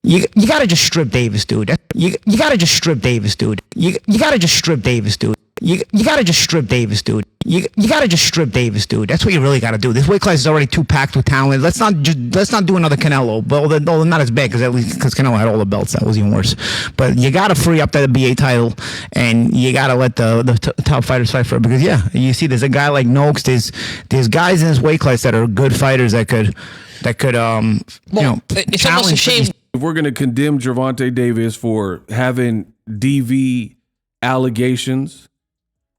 You gotta just strip Davis, dude. You gotta just strip Davis, dude. You gotta just strip Davis, dude. You gotta just strip Davis, dude. You gotta just strip Davis, dude. That's what you really gotta do. This weight class is already too packed with talent. Let's not do another Canelo. But not as bad because Canelo had all the belts. That was even worse. But you gotta free up that BA title, and you gotta let the top fighters fight for it. Because you see, there's a guy like Noakes. There's guys in this weight class that are good fighters that could it's almost a shame. If we're gonna condemn Gervonta Davis for having DV allegations,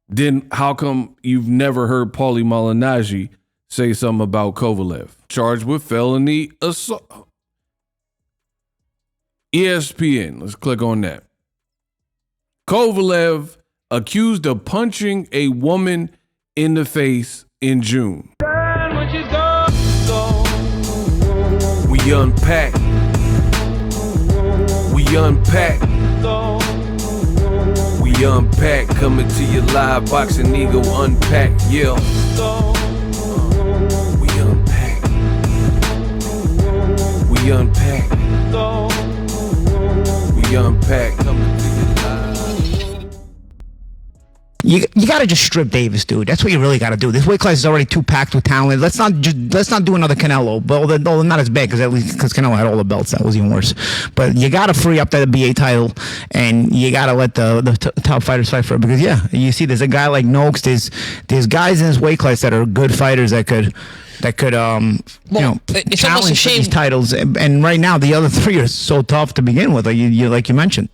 then how come you've never heard Paulie Malignaggi say something about Kovalev? Charged with felony assault. ESPN, let's click on that. Kovalev accused of punching a woman in the face in June. We unpack. We unpack. We unpack, coming to you live, Boxing Ego Unpack, yeah. We unpack. We unpack. We unpack, coming to you live. You gotta just strip Davis, dude. That's what you really gotta do. This weight class is already too packed with talent. Let's not do another Canelo. But not as bad because Canelo had all the belts. That was even worse. But you gotta free up that BA title, and you gotta let the top fighters fight for it. Because you see, there's a guy like Noakes. There's guys in this weight class that are good fighters that could it's almost a challenge shame. these titles. And right now, the other three are so tough to begin with. Like you mentioned.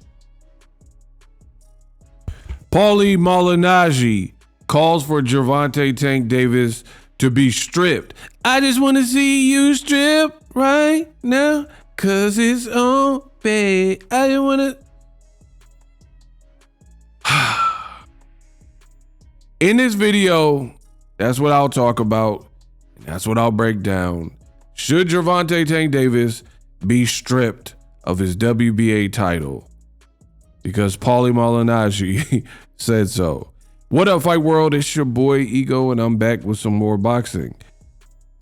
Paulie Malignaggi calls for Gervonta Tank Davis to be stripped. I just want to see you strip right now, cause it's on, babe. I just want to. In this video, that's what I'll talk about. That's what I'll break down. Should Gervonta Tank Davis be stripped of his WBA title? Because Paulie Malignaggi said so. What up, Fight World? It's your boy Ego, and I'm back with some more boxing.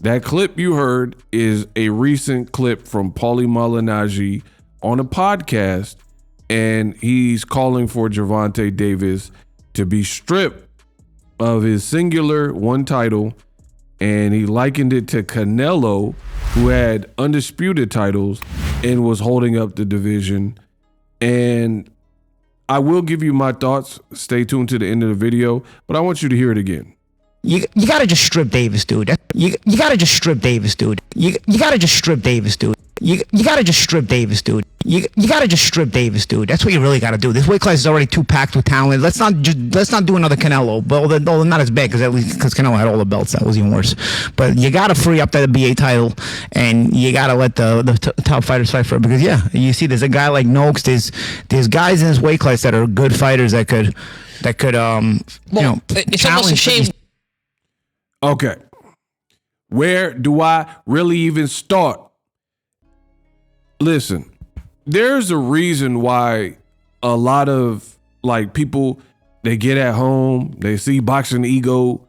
That clip you heard is a recent clip from Paulie Malignaggi on a podcast, and he's calling for Gervonta Davis to be stripped of his singular one title, and he likened it to Canelo, who had undisputed titles and was holding up the division. And I will give you my thoughts. Stay tuned to the end of the video, but I want you to hear it again. You gotta just strip Davis, dude. You gotta just strip Davis, dude. You gotta just strip Davis, dude. You gotta just strip Davis, dude. You gotta just strip Davis, dude. That's what you really gotta do. This weight class is already too packed with talent. Let's not do another Canelo. But not as bad because Canelo had all the belts. That was even worse. But you gotta free up that BA title, and you gotta let the top fighters fight for it. Because you see, there's a guy like Noakes. There's guys in this weight class that are good fighters that could it's almost a shame. Okay, where do I really even start? Listen, there's a reason why a lot of people, they get at home, they see Boxing Ego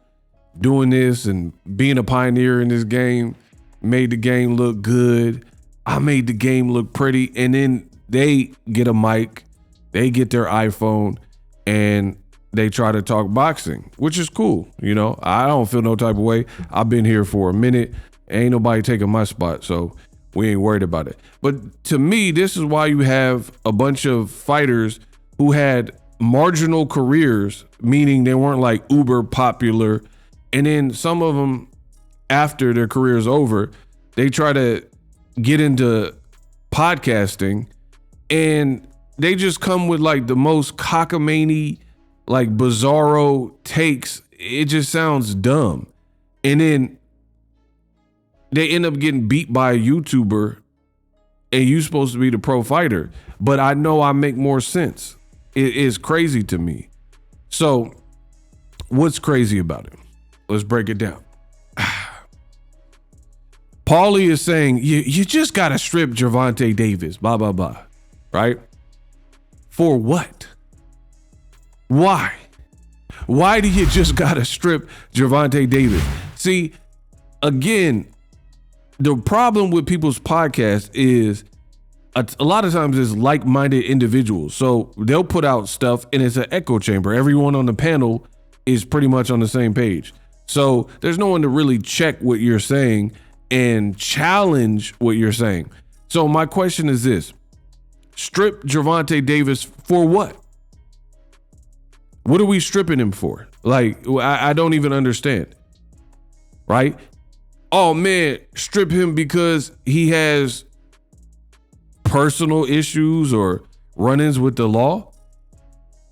doing this and being a pioneer in this game, made the game look good. I made the game look pretty. And then they get a mic, they get their iPhone, and they try to talk boxing, which is cool. I don't feel no type of way. I've been here for a minute. Ain't nobody taking my spot, so we ain't worried about it. But to me, this is why you have a bunch of fighters who had marginal careers, meaning they weren't uber popular. And then some of them, after their career's over, they try to get into podcasting, and they just come with the most cockamamie, bizarro takes. It just sounds dumb. And then they end up getting beat by a YouTuber, and you supposed to be the pro fighter. But I know I make more sense. It is crazy to me. So what's crazy about it? Let's break it down. Paulie is saying, you just got to strip Gervonta Davis, blah, blah, blah, right? For what? Why? Why do you just got to strip Gervonta Davis? See, again, the problem with people's podcasts is a lot of times it's like-minded individuals. So they'll put out stuff and it's an echo chamber. Everyone on the panel is pretty much on the same page. So there's no one to really check what you're saying and challenge what you're saying. So my question is this: strip Gervonta Davis for what? What are we stripping him for? Like, I don't even understand. Right? Oh man, strip him because he has personal issues or run-ins with the law.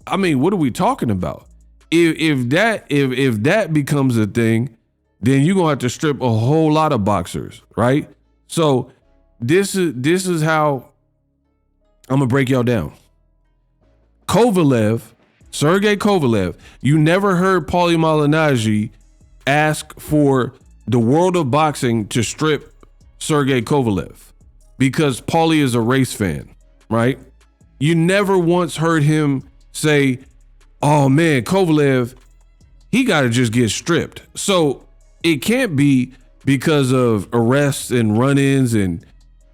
I mean, what are we talking about? If that becomes a thing, then you're gonna have to strip a whole lot of boxers, right? So this is how I'm gonna break y'all down. Sergey Kovalev, you never heard Paulie Malignaggi ask for the world of boxing to strip Sergey Kovalev because Paulie is a race fan, right? You never once heard him say, oh man, Kovalev, he got to just get stripped. So it can't be because of arrests and run-ins and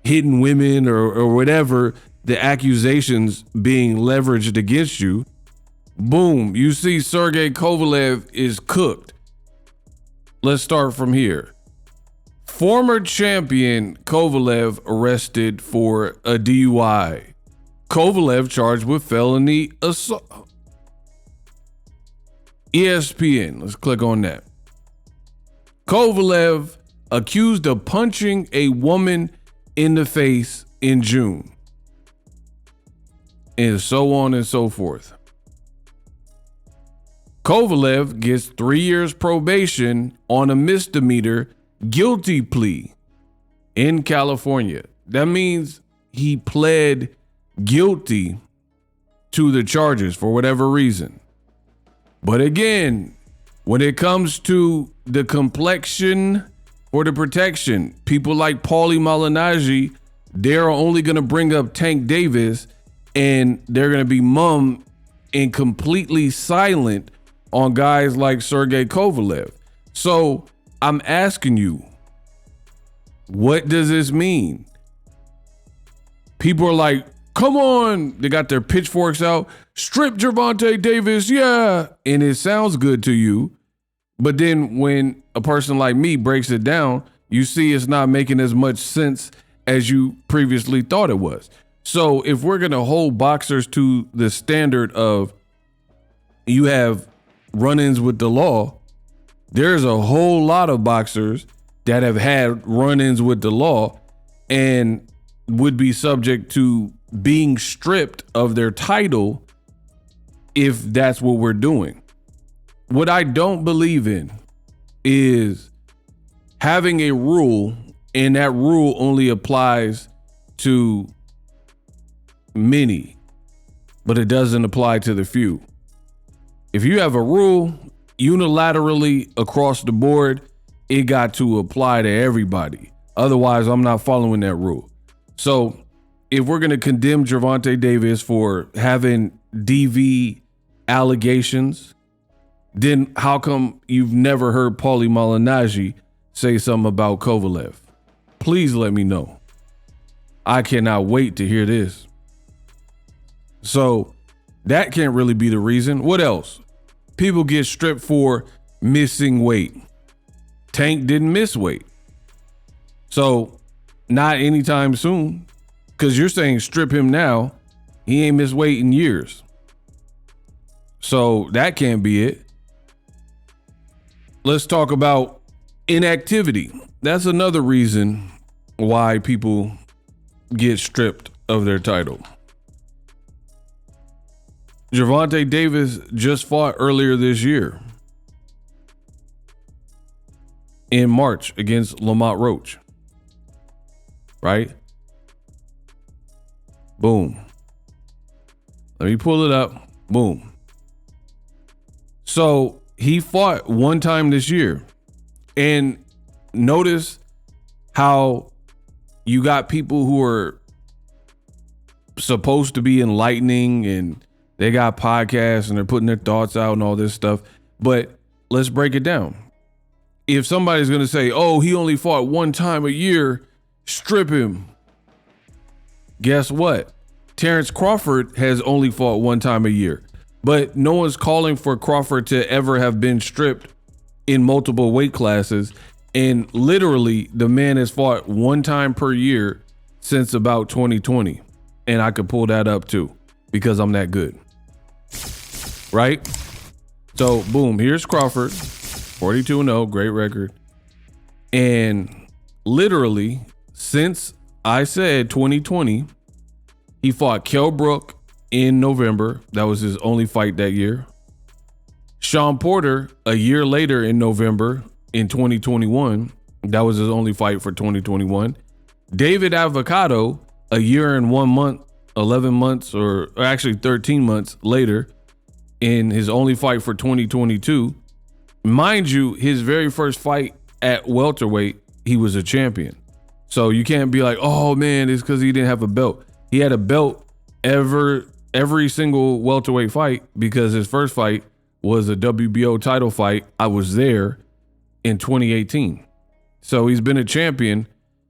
hitting women or whatever, the accusations being leveraged against you. Boom, you see Sergey Kovalev is cooked. Let's start from here. Former champion Kovalev arrested for a DUI. Kovalev charged with felony assault. ESPN, let's click on that. Kovalev accused of punching a woman in the face in June. And so on and so forth. Kovalev gets 3 years probation on a misdemeanor guilty plea in California. That means he pled guilty to the charges for whatever reason. But again, when it comes to the complexion or the protection, people like Paulie Malignaggi, they're only going to bring up Tank Davis and they're going to be mum and completely silent on guys like Sergey Kovalev. So I'm asking you, what does this mean? People are like, come on, they got their pitchforks out, strip Gervonta Davis, yeah. And it sounds good to you. But then when a person like me breaks it down, you see it's not making as much sense as you previously thought it was. So if we're going to hold boxers to the standard of you have run-ins with the law, there's a whole lot of boxers that have had run-ins with the law and would be subject to being stripped of their title if that's what we're doing. What I don't believe in is having a rule and that rule only applies to many, but it doesn't apply to the few. If you have a rule unilaterally across the board, it got to apply to everybody. Otherwise, I'm not following that rule. So if we're going to condemn Gervonta Davis for having DV allegations, then how come you've never heard Paulie Malignaggi say something about Kovalev? Please let me know. I cannot wait to hear this. So that can't really be the reason. What else? People get stripped for missing weight. Tank didn't miss weight. So not anytime soon, because you're saying strip him now. He ain't missed weight in years. So that can't be it. Let's talk about inactivity. That's another reason why people get stripped of their title. Gervonta Davis just fought earlier this year in March against Lamont Roach. Right? Boom. Let me pull it up. Boom. So he fought one time this year. And notice how you got people who are supposed to be enlightening and they got podcasts and they're putting their thoughts out and all this stuff. But let's break it down. If somebody's going to say, oh, he only fought one time a year, strip him. Guess what? Terrence Crawford has only fought one time a year, but no one's calling for Crawford to ever have been stripped in multiple weight classes. And literally, the man has fought one time per year since about 2020. And I could pull that up too, because I'm that good. Right? So, boom, here's Crawford, 42-0, great record. And literally, since I said 2020, he fought Kell Brook in November. That was his only fight that year. Sean Porter, a year later in November in 2021. That was his only fight for 2021. David Avocado, a year and 1 month, 11 months, or actually 13 months later, in his only fight for 2022. Mind you, his very first fight at welterweight, he was a champion. So you can't be like, oh man, it's because he didn't have a belt. He had a belt every single welterweight fight, because his first fight was a WBO title fight. I was there in 2018. So he's been a champion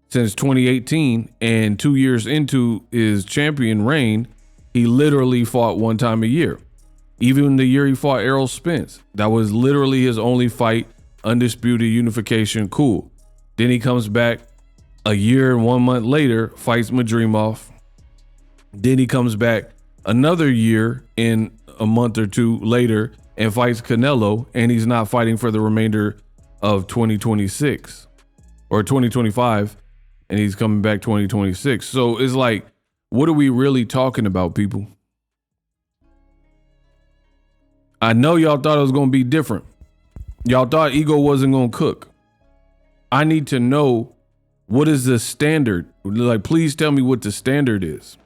since 2018, and 2 years into his champion reign, he literally fought one time a year. Even the year he fought Errol Spence, that was literally his only fight, undisputed unification, cool. Then he comes back a year and 1 month later, fights Madrimov. Then he comes back another year and a month or two later and fights Canelo, and he's not fighting for the remainder of 2026 or 2025, and he's coming back 2026. So it's like, what are we really talking about, people? I know y'all thought it was going to be different. Y'all thought Ego wasn't going to cook. I need to know, what is the standard? Like, please tell me what the standard is.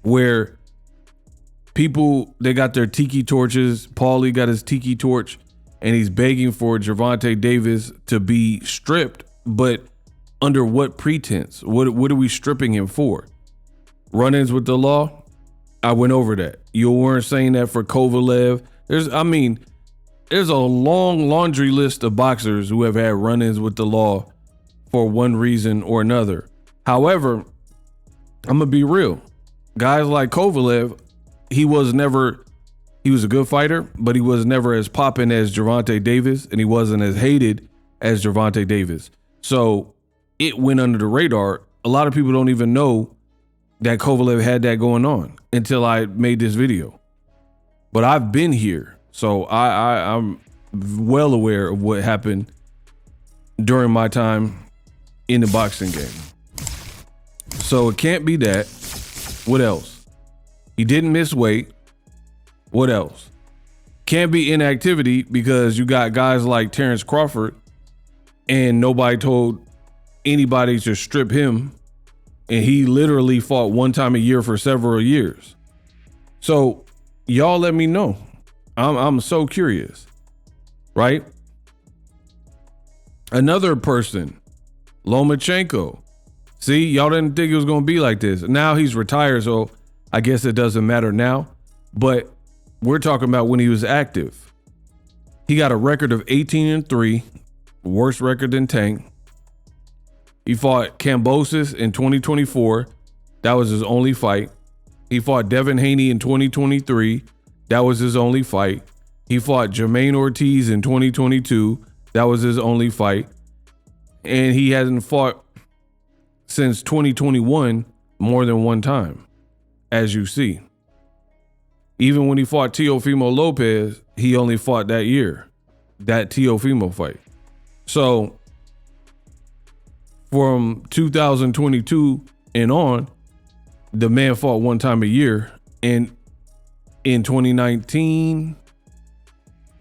Where people, they got their tiki torches. Paulie got his tiki torch, and he's begging for Gervonta Davis to be stripped. But under what pretense? What are we stripping him for? Run-ins with the law? I went over that. You weren't saying that for Kovalev. There's a long laundry list of boxers who have had run-ins with the law for one reason or another. However, I'm gonna be real. Guys like Kovalev, he was a good fighter, but he was never as popping as Gervonta Davis, and he wasn't as hated as Gervonta Davis. So it went under the radar. A lot of people don't even know that Kovalev had that going on until I made this video. But I've been here, so I'm well aware of what happened during my time in the boxing game. So it can't be that. What else? He didn't miss weight. What else? Can't be inactivity, because you got guys like Terrence Crawford, and nobody told anybody to strip him. And he literally fought one time a year for several years. So y'all let me know. I'm so curious, right? Another person, Lomachenko. See, y'all didn't think it was going to be like this. Now he's retired, so I guess it doesn't matter now. But we're talking about when he was active. He got a record of 18-3, worst record than Tank. He fought Kambosos in 2024. That was his only fight. He fought Devin Haney in 2023. That was his only fight. He fought Jermaine Ortiz in 2022. That was his only fight. And he hasn't fought since 2021 more than one time, as you see. Even when he fought Teofimo Lopez, he only fought that year, that Teofimo fight. So from 2022 and on, the man fought one time a year. And in 2019,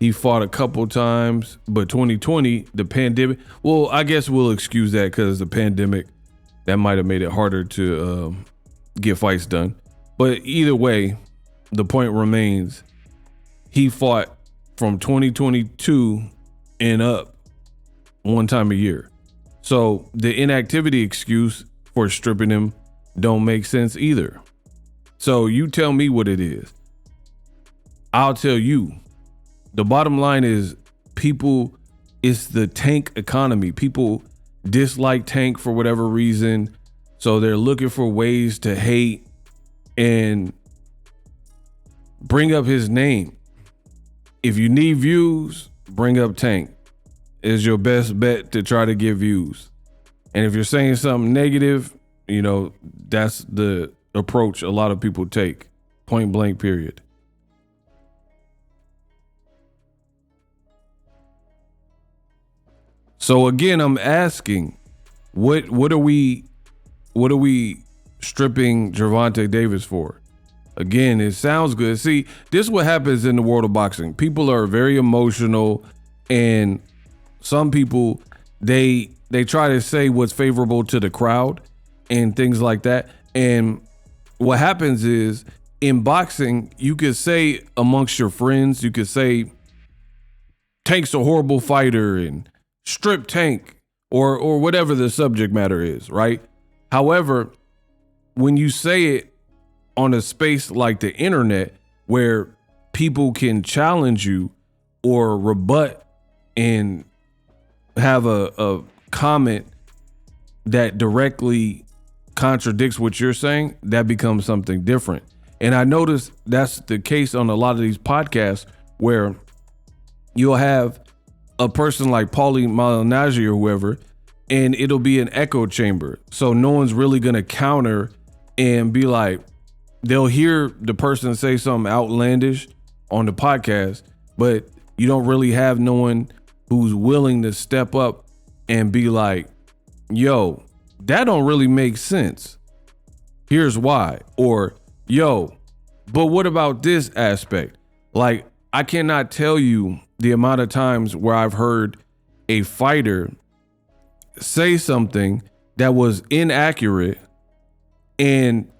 he fought a couple times, but 2020, the pandemic, well, I guess we'll excuse that because the pandemic, that might have made it harder to get fights done. But either way, the point remains, he fought from 2022 and up one time a year. So the inactivity excuse for stripping him don't make sense either. So you tell me what it is. I'll tell you. The bottom line is, people, it's the Tank economy. People dislike Tank for whatever reason. So they're looking for ways to hate and bring up his name. If you need views, bring up Tank. Is your best bet to try to get views. And if you're saying something negative, that's the approach a lot of people take. Point blank, period. So again, I'm asking, what are we stripping Gervonta Davis for? Again, it sounds good. See, this is what happens in the world of boxing. People are very emotional, and some people they try to say what's favorable to the crowd and things like that. And what happens is, in boxing, you could say amongst your friends, you could say Tank's a horrible fighter and strip Tank or whatever the subject matter is, right? However, when you say it on a space like the internet where people can challenge you or rebut and have a comment that directly contradicts what you're saying, that becomes something different. And I noticed that's the case on a lot of these podcasts where you'll have a person like Paulie Malignaggi or whoever, and it'll be an echo chamber. So no one's really going to counter and be like, they'll hear the person say something outlandish on the podcast, but you don't really have no one who's willing to step up and be like, yo, that don't really make sense. Here's why. Or, yo, but what about this aspect? Like, I cannot tell you the amount of times where I've heard a fighter say something that was inaccurate and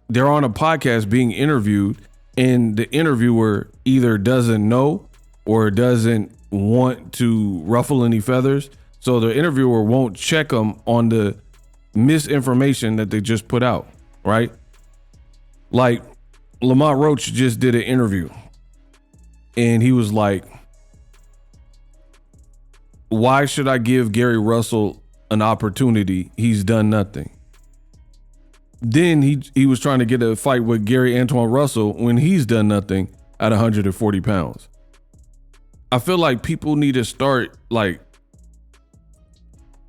they're on a podcast being interviewed and the interviewer either doesn't know or doesn't want to ruffle any feathers. So the interviewer won't check them on the misinformation that they just put out, right? Like Lamont Roach just did an interview and he was like, why should I give Gary Russell an opportunity? He's done nothing. Then he was trying to get a fight with Gary Antoine Russell when he's done nothing at 140 pounds. I feel like people need to start like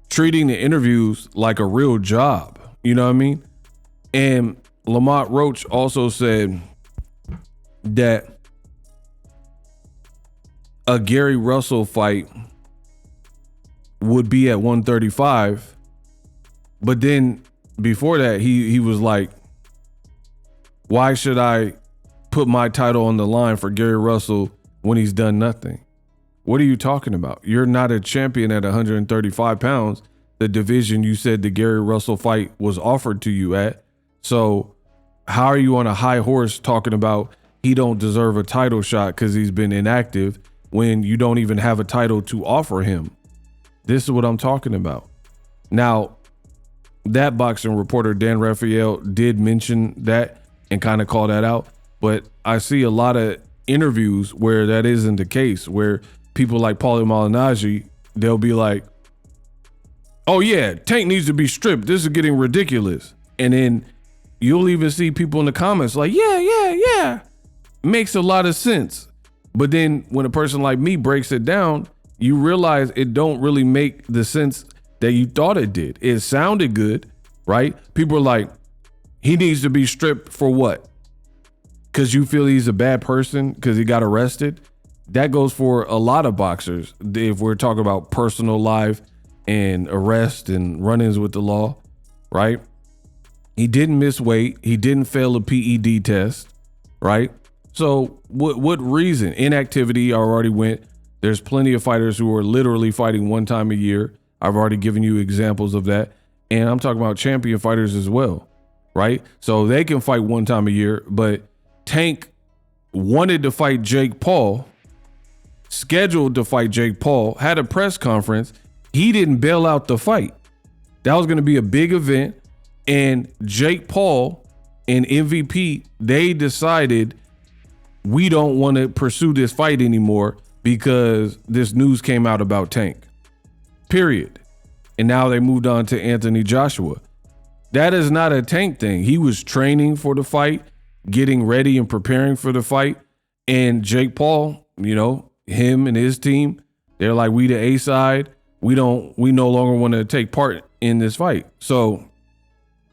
treating the interviews like a real job. You know what I mean? And Lamont Roach also said that a Gary Russell fight would be at 135. But then before that, he was like, why should I put my title on the line for Gary Russell when he's done nothing? What are you talking about? You're not a champion at 135 pounds, the division you said the Gary Russell fight was offered to you at. So how are you on a high horse talking about he don't deserve a title shot because he's been inactive when you don't even have a title to offer him? This is what I'm talking about. Now, that boxing reporter, Dan Raphael, did mention that and kind of call that out. But I see a lot of interviews where that isn't the case, where people like Paulie Malignaggi, they'll be like, oh yeah, Tank needs to be stripped. This is getting ridiculous. And then you'll even see people in the comments like, yeah. Makes a lot of sense. But then when a person like me breaks it down, you realize it don't really make the sense that you thought it did. It sounded good, right? People are like, he needs to be stripped for what? Because you feel he's a bad person because he got arrested? That goes for a lot of boxers. If we're talking about personal life and arrest and run-ins with the law, right? He didn't miss weight. He didn't fail a PED test, right? So what reason? Inactivity, I already went. There's plenty of fighters who are literally fighting one time a year. I've already given you examples of that. And I'm talking about champion fighters as well, right? So they can fight one time a year, but Tank wanted to fight Jake Paul, scheduled to fight Jake Paul, had a press conference. He didn't bail out the fight. That was going to be a big event. And Jake Paul and MVP, they decided we don't want to pursue this fight anymore because this news came out about Tank. Period. And now they moved on to Anthony Joshua. That is not a Tank thing. He was training for the fight, getting ready and preparing for the fight. And Jake Paul, him and his team, they're like, we the A side. We no longer want to take part in this fight. So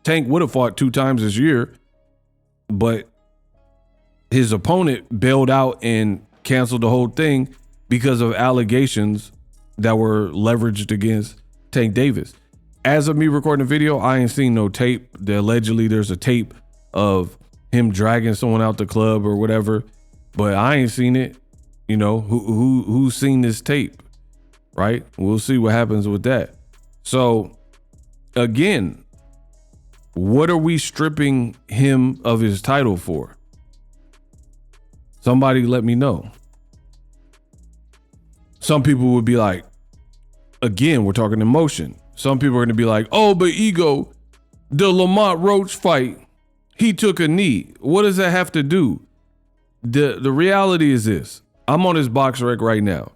Tank would have fought 2 times this year, but his opponent bailed out and canceled the whole thing because of allegations that were leveraged against Tank Davis. As of me recording the video, I ain't seen no tape. Allegedly, there's a tape of him dragging someone out the club or whatever, but I ain't seen it. Who's seen this tape, right? We'll see what happens with that. So again, what are we stripping him of his title for? Somebody let me know. Some people would be like, again, we're talking emotion. Some people are going to be like, oh, but ego, the Lamont Roach fight, he took a knee. What does that have to do? The reality is this. I'm on his box rec right now.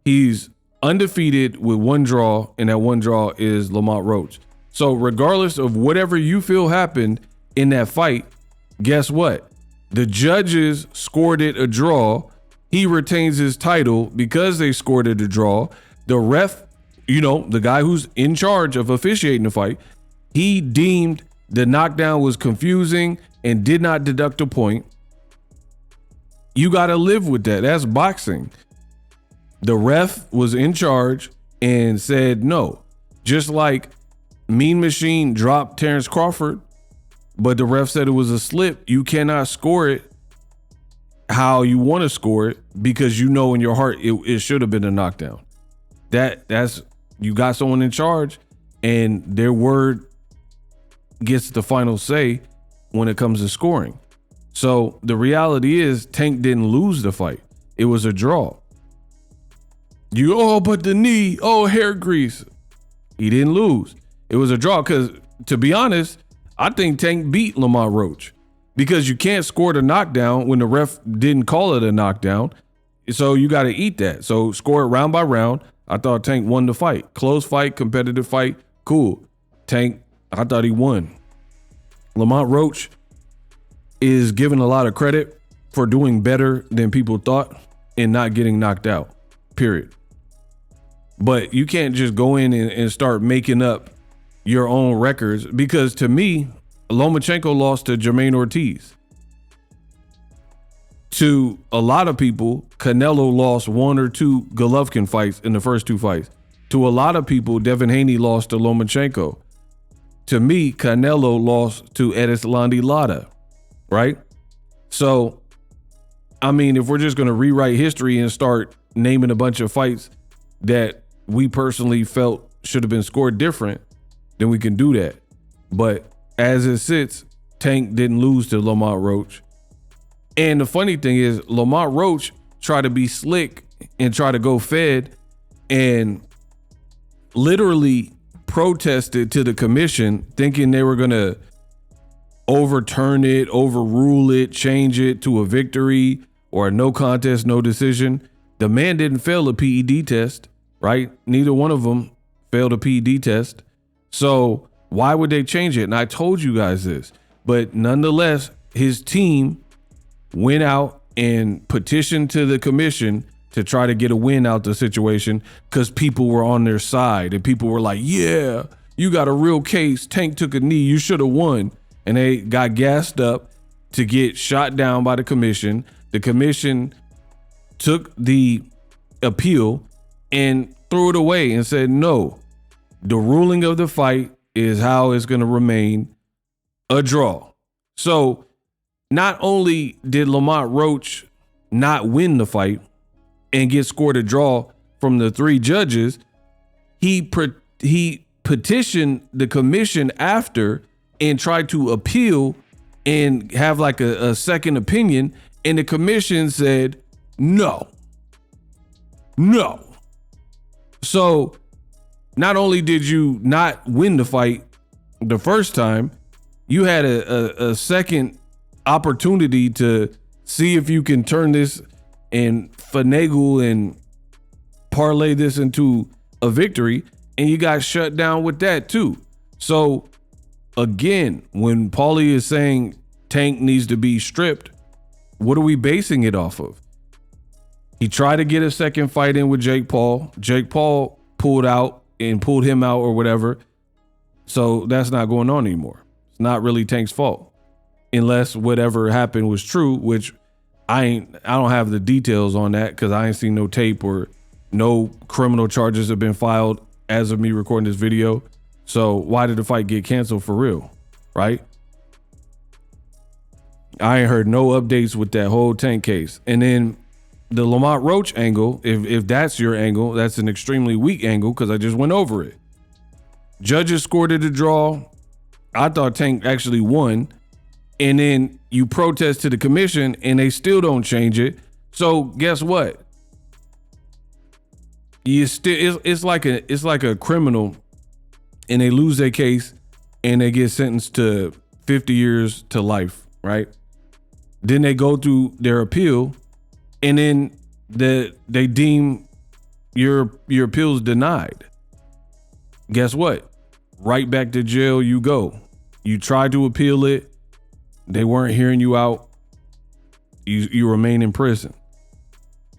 He's undefeated with 1 draw, and that 1 draw is Lamont Roach. So regardless of whatever you feel happened in that fight, guess what? The judges scored it a draw. He retains his title because they scored it a draw. The ref, the guy who's in charge of officiating the fight, he deemed the knockdown was confusing and did not deduct a point. You got to live with that. That's boxing. The ref was in charge and said no. Just like Mean Machine dropped Terrence Crawford, but the ref said it was a slip. You cannot score it how you want to score it because in your heart it should have been a knockdown. That's you got someone in charge and their word gets the final say when it comes to scoring. So the reality is Tank didn't lose the fight. It was a draw. But the knee, hair grease. He didn't lose. It was a draw because, to be honest, I think Tank beat Lamont Roach because you can't score the knockdown when the ref didn't call it a knockdown. So you got to eat that. So score it round by round. I thought Tank won the fight. Close fight, competitive fight. Cool. Tank, I thought he won. Lamont Roach is given a lot of credit for doing better than people thought and not getting knocked out, period. But you can't just go in and start making up your own records because to me, Lomachenko lost to Jermaine Ortiz. To a lot of people, Canelo lost 1 or 2 Golovkin fights in the first 2 fights. To a lot of people, Devin Haney lost to Lomachenko. To me, Canelo lost to Erislandy Lara, right? So, I mean, if we're just going to rewrite history and start naming a bunch of fights that we personally felt should have been scored different, then we can do that. But as it sits, Tank didn't lose to Lamont Roach. And the funny thing is, Lamont Roach tried to be slick and try to go fed and literally protested to the commission thinking they were going to overturn it, overrule it, change it to a victory or a no contest, no decision. The man didn't fail a PED test, right? Neither one of them failed a PED test. So why would they change it? And I told you guys this, but nonetheless, his team went out and petitioned to the commission to try to get a win out the situation because people were on their side and people were like, yeah, you got a real case. Tank took a knee. You should have won. And they got gassed up to get shot down by the commission. The commission took the appeal and threw it away and said, no, the ruling of the fight is how it's going to remain a draw. So not only did Lamont Roach not win the fight and get scored a draw from the 3 judges, he petitioned the commission after and tried to appeal and have like a second opinion. And the commission said, no. So not only did you not win the fight the first time, you had a second opportunity to see if you can turn this and finagle and parlay this into a victory, and you got shut down with that too. So again, when Paulie is saying Tank needs to be stripped, what are we basing it off of? He tried to get a second fight in with Jake Paul. Jake Paul pulled him out or whatever. So that's not going on anymore. It's not really Tank's fault. Unless whatever happened was true, which I don't have the details on that because I ain't seen no tape or no criminal charges have been filed as of me recording this video. So why did the fight get canceled for real? Right? I ain't heard no updates with that whole Tank case. And then the Lamont Roach angle, if that's your angle, that's an extremely weak angle because I just went over it. Judges scored it a draw. I thought Tank actually won. And then you protest to the commission and they still don't change it. So guess what? It's like a criminal and they lose their case and they get sentenced to 50 years to life, right? Then they go through their appeal and then they deem your appeals denied. Guess what? Right back to jail you go. You tried to appeal it. They weren't hearing you out. You remain in prison.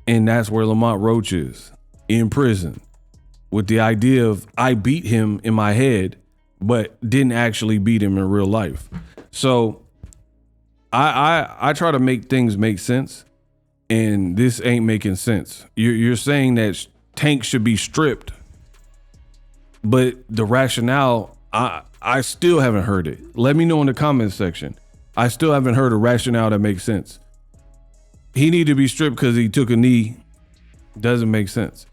And that's where Lamont Roach is, in prison, with the idea of I beat him in my head, but didn't actually beat him in real life. So I try to make things make sense, and this ain't making sense. You're saying that Tank should be stripped, but the rationale, I still haven't heard it. Let me know in the comments section. I still haven't heard a rationale that makes sense. He need to be stripped because he took a knee. Doesn't make sense.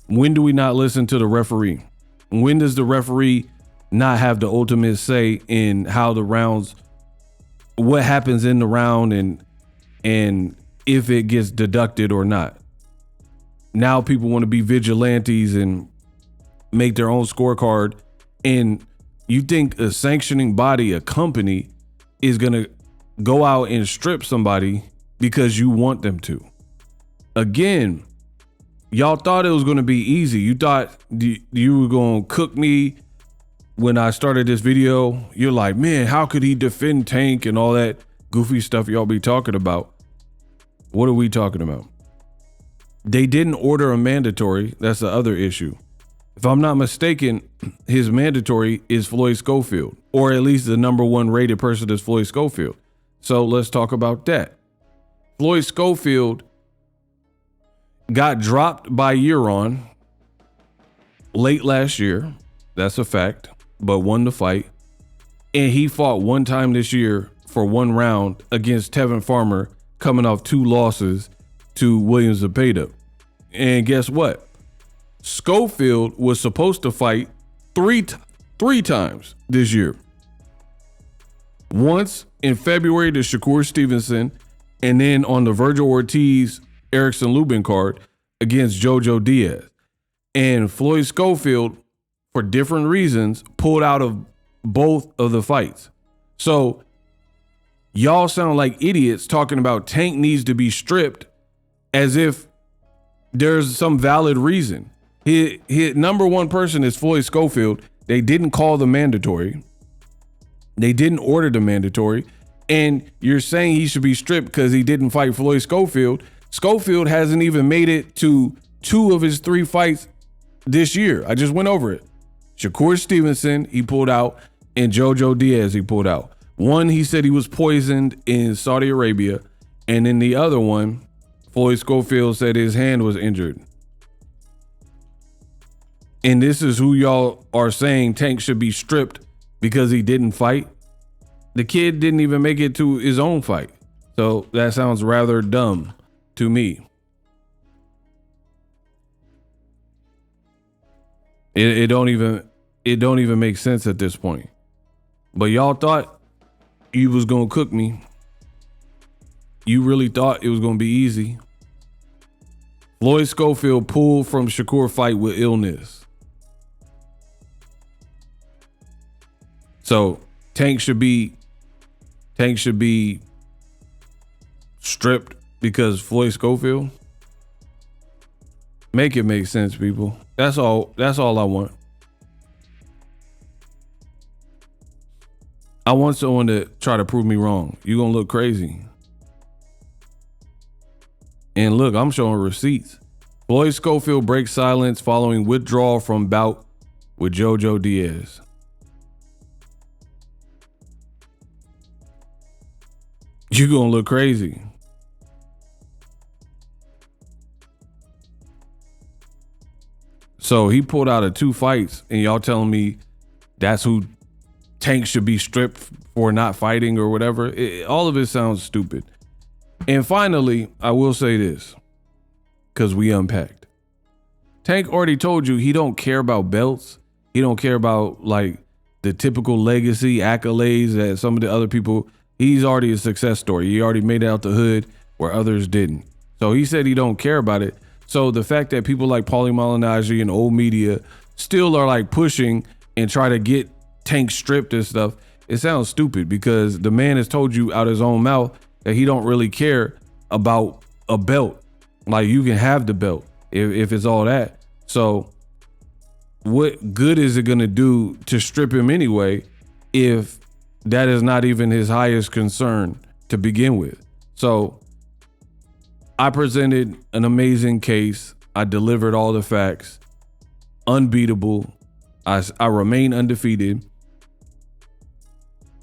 When do we not listen to the referee? When does the referee not have the ultimate say in how the rounds, what happens in the round and if it gets deducted or not? Now people want to be vigilantes and make their own scorecard. And you think a sanctioning body, a company, is going to go out and strip somebody because you want them to? Again, y'all thought it was going to be easy. You thought you were going to cook me when I started this video. You're like, man, how could he defend Tank and all that goofy stuff y'all be talking about? What are we talking about? They didn't order a mandatory. That's the other issue. If I'm not mistaken, his mandatory is Floyd Schofield, or at least the number one rated person is Floyd Schofield. So let's talk about that. Floyd Schofield got dropped by Euron late last year. That's a fact, but won the fight. And he fought one time this year for one round against Tevin Farmer, coming off 2 losses to Williams Zepeda. And guess what? Schofield was supposed to fight three times this year. Once in February to Shakur Stevenson, and then on the Virgil Ortiz, Erickson Lubin card against Jojo Diaz. And Floyd Schofield, for different reasons, pulled out of both of the fights. So y'all sound like idiots talking about Tank needs to be stripped as if there's some valid reason. His number one person is Floyd Schofield. They didn't call the mandatory. They didn't order the mandatory. And you're saying he should be stripped because he didn't fight Floyd Schofield. Schofield hasn't even made it to 2 of his 3 fights this year. I just went over it. Shakur Stevenson, he pulled out, and Jojo Diaz, he pulled out. One, he said he was poisoned in Saudi Arabia. And then the other one, Floyd Schofield said his hand was injured. And this is who y'all are saying Tank should be stripped because he didn't fight. The kid didn't even make it to his own fight. So that sounds rather dumb to me. It don't even make sense at this point. But y'all thought you was gonna cook me. You really thought it was gonna be easy. Floyd Schofield pulled from Shakur fight with illness. So Tank should be stripped because Floyd Schofield. Make it make sense, people. That's all I want. I want someone to try to prove me wrong. You're going to look crazy. And look, I'm showing receipts. Floyd Schofield breaks silence following withdrawal from bout with JoJo Diaz. You're going to look crazy. So he pulled out of 2 fights, and y'all telling me that's who Tank should be stripped for not fighting or whatever. All of it sounds stupid. And finally, I will say this, because we unpacked. Tank already told you he don't care about belts. He don't care about like the typical legacy accolades that some of the other people. He's already a success story. He already made it out the hood where others didn't. So he said he don't care about it. So the fact that people like Paulie Malignaggi and old media still are like pushing and try to get Tank stripped and stuff, it sounds stupid because the man has told you out his own mouth that he don't really care about a belt. Like, you can have the belt if it's all that. So what good is it gonna do to strip him anyway if that is not even his highest concern to begin with? So I presented an amazing case. I delivered all the facts. Unbeatable. I remain undefeated.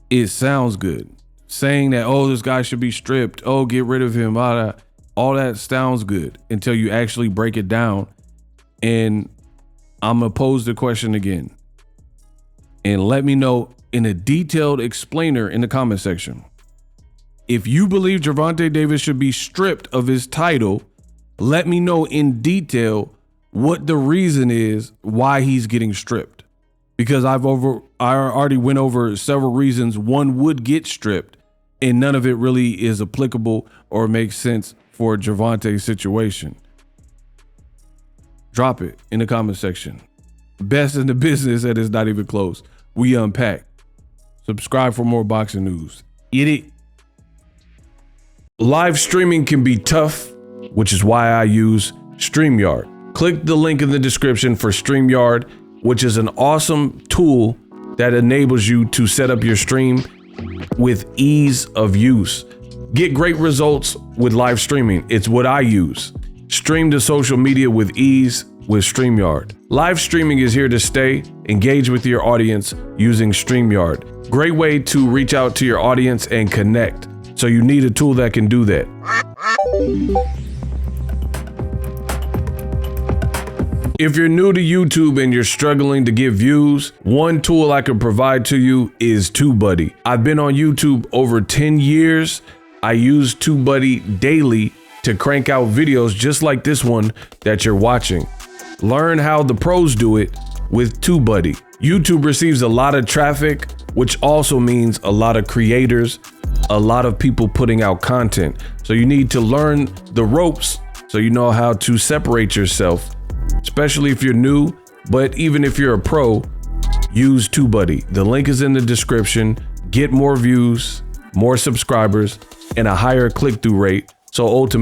It sounds good. Saying that, oh, this guy should be stripped. Oh, get rid of him. All that sounds good until you actually break it down. And I'm going to pose the question again. And let me know in a detailed explainer in the comment section. If you believe Gervonta Davis should be stripped of his title, let me know in detail what the reason is why he's getting stripped. Because I already went over several reasons one would get stripped, and none of it really is applicable or makes sense for Gervonta's situation. Drop it in the comment section. Best in the business, and it's not even close. We unpack. Subscribe for more boxing news. Get it? Live streaming can be tough, which is why I use StreamYard. Click the link in the description for StreamYard, which is an awesome tool that enables you to set up your stream with ease of use. Get great results with live streaming. It's what I use. Stream to social media with ease with StreamYard. Live streaming is here to stay. Engage with your audience using StreamYard. Great way to reach out to your audience and connect. So you need a tool that can do that. If you're new to YouTube and you're struggling to get views, one tool I can provide to you is TubeBuddy. I've been on YouTube over 10 years. I use TubeBuddy daily to crank out videos just like this one that you're watching. Learn how the pros do it with TubeBuddy. YouTube receives a lot of traffic, which also means a lot of creators, a lot of people putting out content. So you need to learn the ropes so you know how to separate yourself, especially if you're new. But even if you're a pro, use TubeBuddy. The link is in the description. Get more views, more subscribers, and a higher click-through rate. So ultimately,